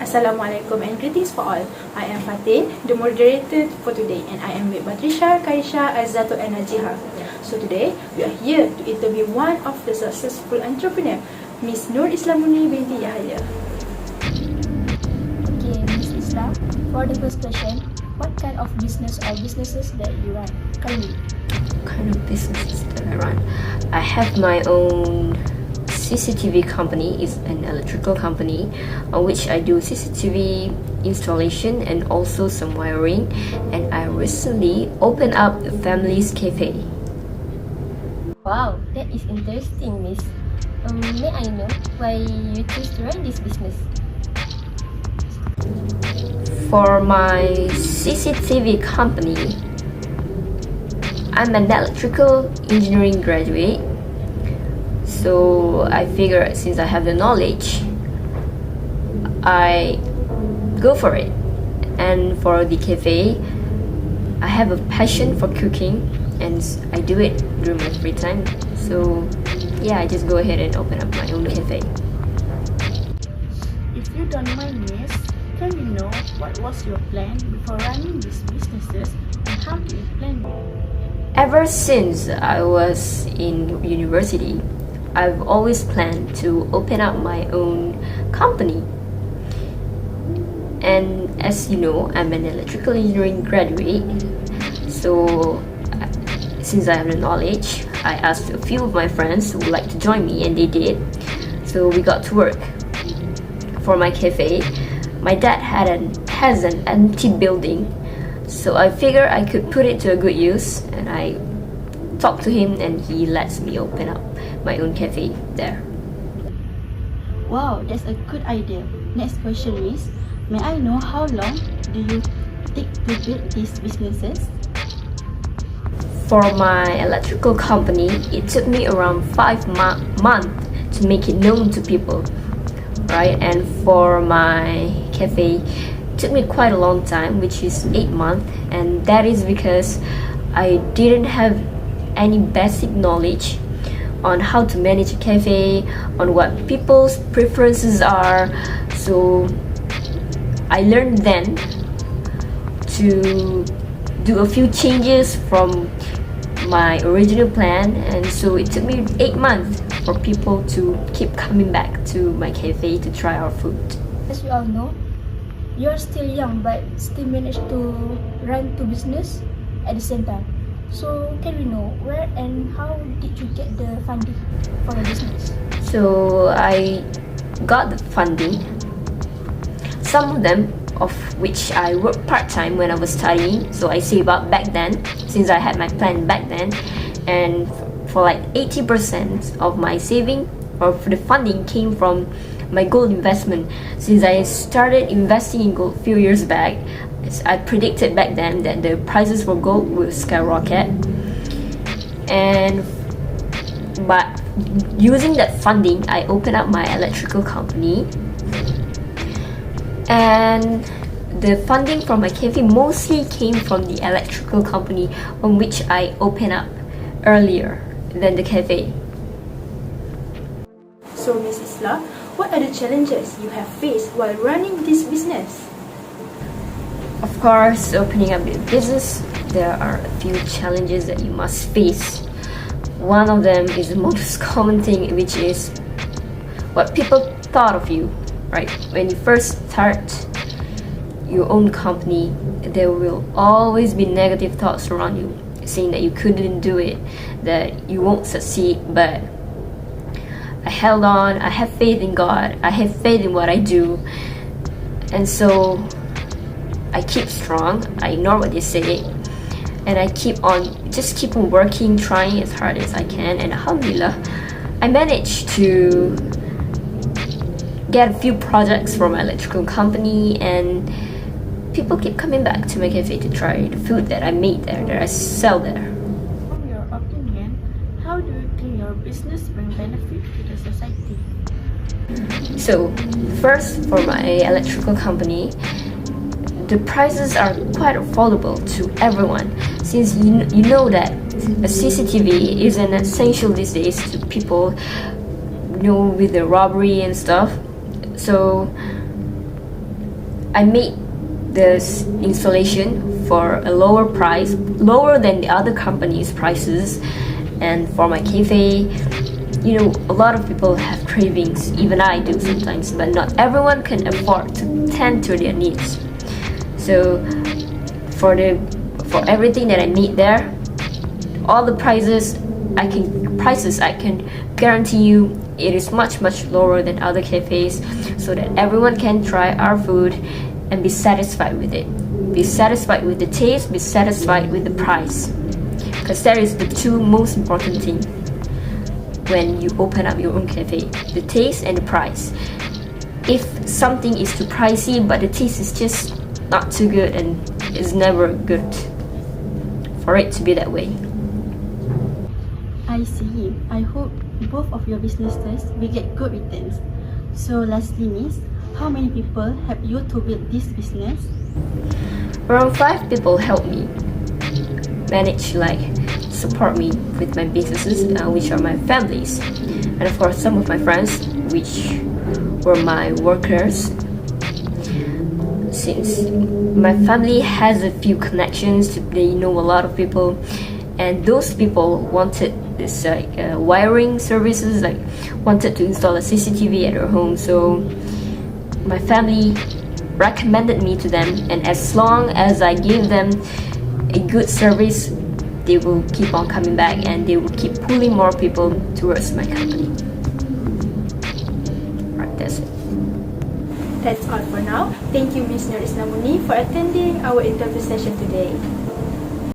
Assalamualaikum and greetings for all. I am Fatih, the moderator for today, and I am with Batrisha, Kaisha, Azzato and Najiha. So today, we are here to interview one of the successful entrepreneur, Miss Nur Islamuni binti Yahya. Okay, Miss Islam, for the first question, what kind of business or businesses that you run currently? What kind of businesses that I run? I have my own CCTV company. Is an electrical company on which I do CCTV installation and also some wiring, and I recently opened up a family's cafe. Wow, that is interesting, Miss. May I know why you choose to run this business? For my CCTV company, I'm an electrical engineering graduate, so I figured since I have the knowledge, I go for it. And for the cafe, I have a passion for cooking and I do it during my free time. So yeah, I just go ahead and open up my own cafe. If you don't mind, Miss, can we know what was your plan before running these businesses and how do you plan it? Ever since I was in university, I've always planned to open up my own company. And as you know, I'm an electrical engineering graduate, so since I have the knowledge, I asked a few of my friends who would like to join me, and they did. So we got to work. For my cafe, my dad has an empty building, so I figured I could put it to a good use, and I talked to him and he lets me open up my own cafe there. Wow, that's a good idea. Next question is, may I know how long do you take to build these businesses? For my electrical company, it took me around 5 months to make it known to people, right? And for my cafe, it took me quite a long time, which is 8 months, and that is because I didn't have any basic knowledge on how to manage a cafe, on what people's preferences are. So I learned then to do a few changes from my original plan, and so it took me 8 months for people to keep coming back to my cafe to try our food. As we all know, you're still young but still managed to run two business at the same time. So can we know where and how did you get the funding for your business? So I got the funding, some of them of which I worked part-time when I was studying, so I saved up back then since I had my plan back then, and for like 80% of my saving or for the funding came from my gold investment. Since I started investing in gold a few years back, I predicted back then that the prices for gold will skyrocket, but using that funding, I opened up my electrical company. And the funding from my cafe mostly came from the electrical company on which I opened up earlier than the cafe. So Miss Islam, what are the challenges you have faced while running this business? Of course, opening up a business, there are a few challenges that you must face. One of them is the most common thing, which is what people thought of you, right? When you first start your own company, there will always be negative thoughts around you, saying that you couldn't do it, that you won't succeed, but I held on, I have faith in God, I have faith in what I do, and so I keep strong, I ignore what they say, and I keep on working, trying as hard as I can, and alhamdulillah, I managed to get a few projects from my electrical company, and people keep coming back to my cafe to try the food that I made there, that I sell there. From your opinion, how do you think your business bring benefit to the society? So first, for my electrical company, the prices are quite affordable to everyone, since you know that a CCTV is an essential these days to people, with the robbery and stuff. So I made this installation for a lower price, lower than the other companies' prices. And for my cafe, you know, a lot of people have cravings, even I do sometimes, but not everyone can afford to tend to their needs. So for everything that I made there, all the prices I can guarantee you it is much lower than other cafes, so that everyone can try our food and be satisfied with it. Be satisfied with the taste, be satisfied with the price, because that is the two most important thing when you open up your own cafe: the taste and the price. If something is too pricey but the taste is just not too good, and it's never good for it to be that way. I see. I hope both of your businesses will get good returns. So lastly, Miss, how many people help you to build this business? Around 5 people help me manage, like support me with my businesses, which are my families, and of course some of my friends, which were my workers. Since my family has a few connections, they know a lot of people, and those people wanted this wiring services, like wanted to install a CCTV at their home. So my family recommended me to them, and as long as I gave them a good service, they will keep on coming back and they will keep pulling more people towards my company. Right, that's it. That's all for now. Thank you, Ms. Norisna Muni, for attending our interview session today.